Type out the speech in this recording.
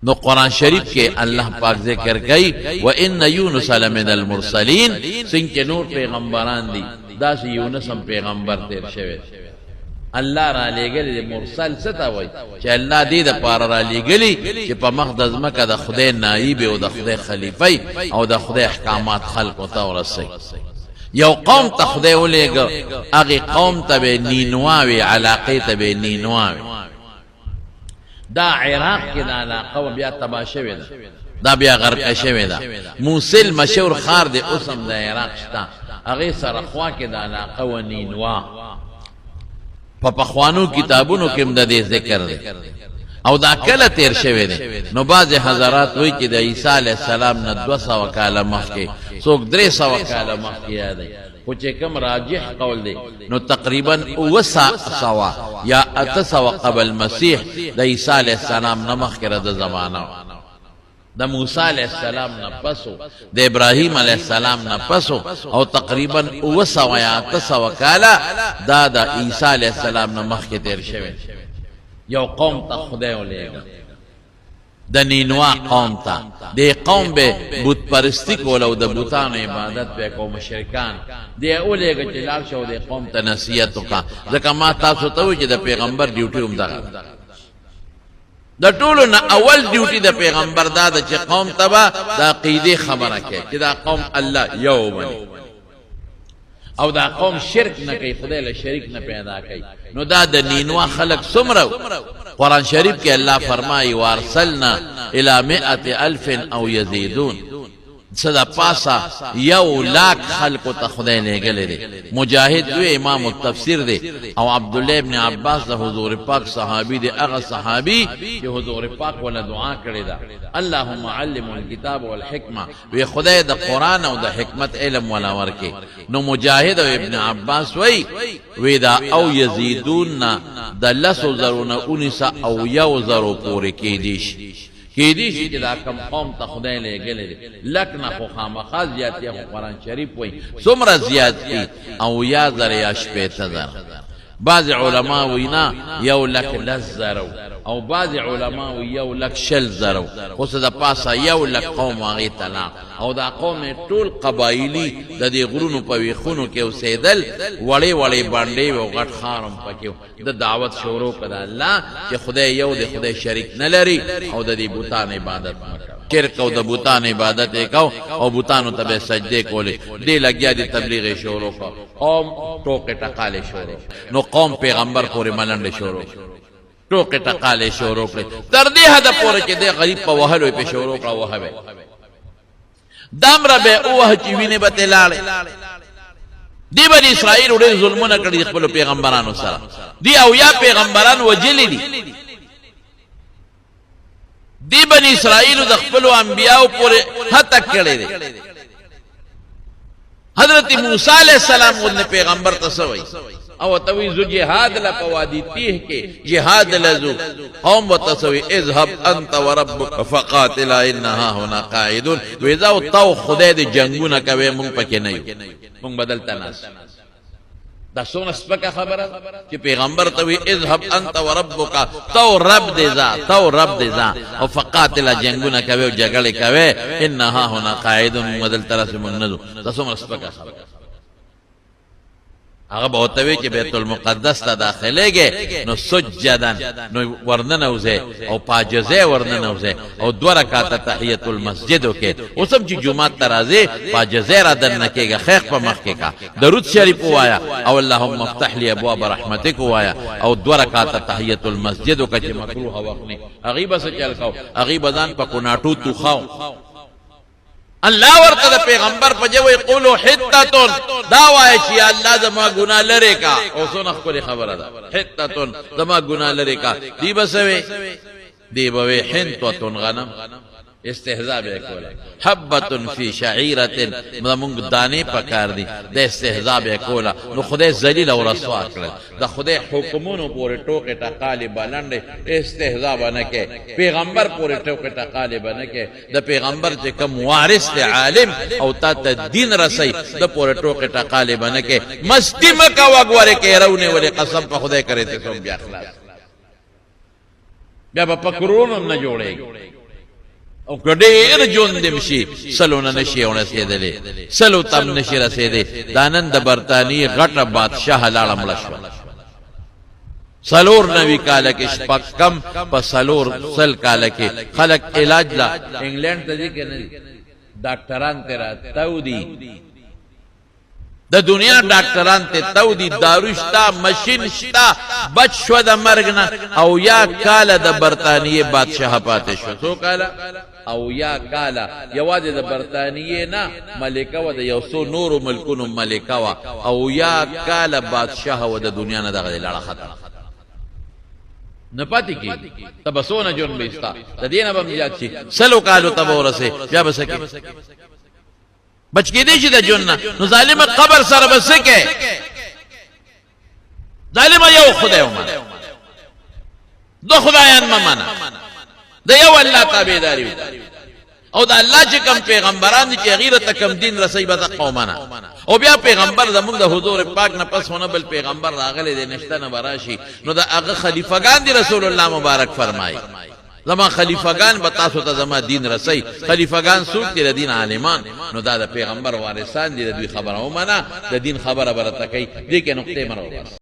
نو قرآن شریف کے اللہ پاک ذکر گئی وَإِنَّ يُونُسَ لَمِنَ الْمُرْسَلِينَ سنگ کے نور پیغمبران دی دا سی یونس ہم پیغمبر تیر شوید اللہ را لے گلی مرسل ستا وی چا اللہ دی دا پارا را لے گلی چا پا مخدز مکا دا خدای نائب او دا خدای خلیفی او دا خدای احکامات خلق و تورسی یو قوم تا خدای او لے گا اگی قوم تا بے نینواوی علاقی تا بے نینواوی دا عراق کی دا علاقه و بیا تبا شوی دا بیا غرق شوی دا موسیل مشهور خار دی اسم دا عراق شتا اغی سرخوا کی دا علاقه و نینوا پا پخوانو کتابونو کم دا دی ذکر دی او دا کل تیر شوی دی نو باز حضرات ہوئی کہ دا عیسیٰ علیہ السلام نا 200 کالا مخ کے سوک 300 کالا مخ کیا دی کچھ کم راجح قول دے نو تقریباً 900 یا 800 قبل مسیح دا عیسیٰ علیہ السلام نمخ کرد زمانہ دا موسیٰ علیہ السلام نا پسو دا ابراہیم علیہ السلام نا پسو او تقریباً 900 یا 800 کالا دا عیسیٰ علیہ السلام نمخ کے تیر شوے یو قوم تا خدایو لے گا دا نینوا قوم تا دے قوم بے بوت پرستی کولو دا بوتان عبادت بے کو مشرکان دے اولے گا جلال شو دے قوم تا نصیحتو کا ذکر ما تاسو تاوی چی دا پیغمبر ڈیوٹی ام دا طولو نا اول ڈیوٹی دا پیغمبر دا چی قوم تبا دا قیدی خبر رکھے چی دا قوم اللہ یو بنی او دا قوم شرک نہ کئی خدای له شریک نہ پیدا کئی نو دا نینوا خلق سمرو قرآن شریف کے اللہ فرمائی وارسلنا الى 100,000 او یزیدون صدا پاسا یو لاکھ خلق تا خدای لے گلے دے مجاہد دوے امام التفسیر دے او عبداللہ ابن عباس دا حضور پاک صحابی دے اغا صحابی کہ حضور پاک والا دعا کرے دا اللہم علم الکتاب والحکمہ وی خدای دا قرآن او دا حکمت علم والا ورکے نو مجاہد او ابن عباس وی دا او یزیدون دا لسو ذرون 19 او یو ذرو پورے کی دیش کی دیشی کہ دا کم قوم تا خدای لے گلے دے لکنا خو خامخواہ زیادتی خو قرآن شریف ہوئی سمرہ زیادتی او یا ذر یا شپیت ذر بعض علماء وینا یو لک 10 ذرو او بعض علماء وی یو لک 6 ذرو خود دا پاسا یو لک قوم آغی طلاق او دا قوم طول قبائلی دا دی غرونو پویخونو کے اسیدل وڑے وڑے بانڈے و غٹ خارم پکیو دا دعوت شروع کدا اللہ کہ خدای یو دے خدای شریک نلری او دا دی بوتان عبادت مکا شرک او دا بوتان عبادت ایکاو او بوتانو تبے سجدے کولے دے لگیا دی تبلیغ شروع کا قوم ٹوکے ٹکالے شروع نو قوم پیغمبر پوری ملنڈ شروع ٹوکے ٹکالے شروع کرے تردی حد پورے چے دے غریب پا وحلوی پہ شروع کا وحوے دام ربے اوہ چیوینے بتے لارے دی بنی اسرائیل اڑے ظلمونہ کردی خپلو پیغمبرانو سرا دی اویا پیغمبران وجلی دی بنی اسرائیل دا خپلو انبیاء پورے حد تک کردے دے حضرت موسیٰ علیہ السلام انہیں پیغمبر تصوی او تویزو جہاد لپوادی تیہ کے جہاد لزو قوم و تصوی اذهب انت و ربک فقاتلا انہا ہونا قائدون ویزاو تو خدای دی جنگونا کوئے منگ پکے نیو منگ بدلتا ناس دا سون سپکا خبر کہ پیغمبر توی اذهب انت و ربک تو رب دے زا او فقاتلا جنگونا کوئے و جگڑے کوئے انہا ہونا قائدون منگ بدلتا ناس منگ نزو دا سون سپکا خبر اگر بہتوی کہ بیت المقدس تا داخلے گے نو سجدن نو ورننوزے او پاجزے ورننوزے او دو رکاتا تحییت المسجدو کے او سب چی جماعت ترازے پاجزے را دن نکے گا خیخ پا مخکے کا درود شریف ہوایا او اللہم افتح لی ابواب رحمتک ہوایا او دو رکاتا تحییت المسجدو کا چی مکروح وقنے اغیبہ سے چل کھاؤ اغیبہ دان پا کناٹو تو خاؤ اللہ ورطا دا پیغمبر پا جو قولو حتتن داوائے چی اللہ زما گناہ لرے کا او سو نخبر خبر دا حتتن زما گناہ لرے کا دی بسوے دی بوے حنتوتن غنم استحضاب اکولا حبتن فی شعیرتن منگ دانے پکار دی دا استحضاب اکولا نو خدای زلیل و رسوا کرد دا خدای حکمونو پورے ٹوکے ٹاقالی بلنڈے استحضاب نکے پیغمبر پورے ٹوکے ٹاقالی بنکے دا پیغمبر چے کم وارث تے عالم او تا دین رسی دا پورے ٹوکے ٹاقالی بنکے مستی مکا وگوارے کے رونے والے قسم پا خدای کرے تے سن بیا اخلاص بیا با پکرونم نہ جوڑے گی او کډیر جون دم شي سلونه نشي ورسېدلې سلو تم نشي رسېدې دانن د برتانی غټه بادشاہ لاړه مړ شو سلور نوی کاله کې شپږ کم په سلور سل کاله کې خلق علاج لا انګلند ته دي کنه ډاکټران تیرا تاودي د دنیا ډاکټران ته تاودي دارو شتا ماشين شتا بچ شو د مرګ نه او یا کاله د برتانیې بادشاہ پاتې شو سو کاله او یا کاله یوازې د برتانیې نه ملکه و د یو څو نورو ملکونو ملکه و او یا کاله بادشاہ و د دنیا نه دغه لړه ختم نه پاتې کی تبسونه جون بیستا د دینه بم زیات شي سلو کالو تب ورسه بیا بسکه بچ کې دي چې د جون نو ظالم قبر سره بسکه ظالم یو خدای ومنه دو خدایان ممنه د یو الله تابعداري او د الله چې کوم پیغمبران دي چې غیرت کم دین رسي به قومنا او بیا پیغمبر زموږ د حضور پاک نه پس ونه بل پیغمبر راغلی دی نشته نه براشي نو د هغه خلیفګان دي رسول الله مبارک فرمایي زما خلیفګان به تاسو ته زما دین رسي خلیفګان څوک دي د دین عالمان نو دا د پیغمبر وارثان دي د دوی خبره ومنه د دین خبره برته کوي دې کې نقطه مرو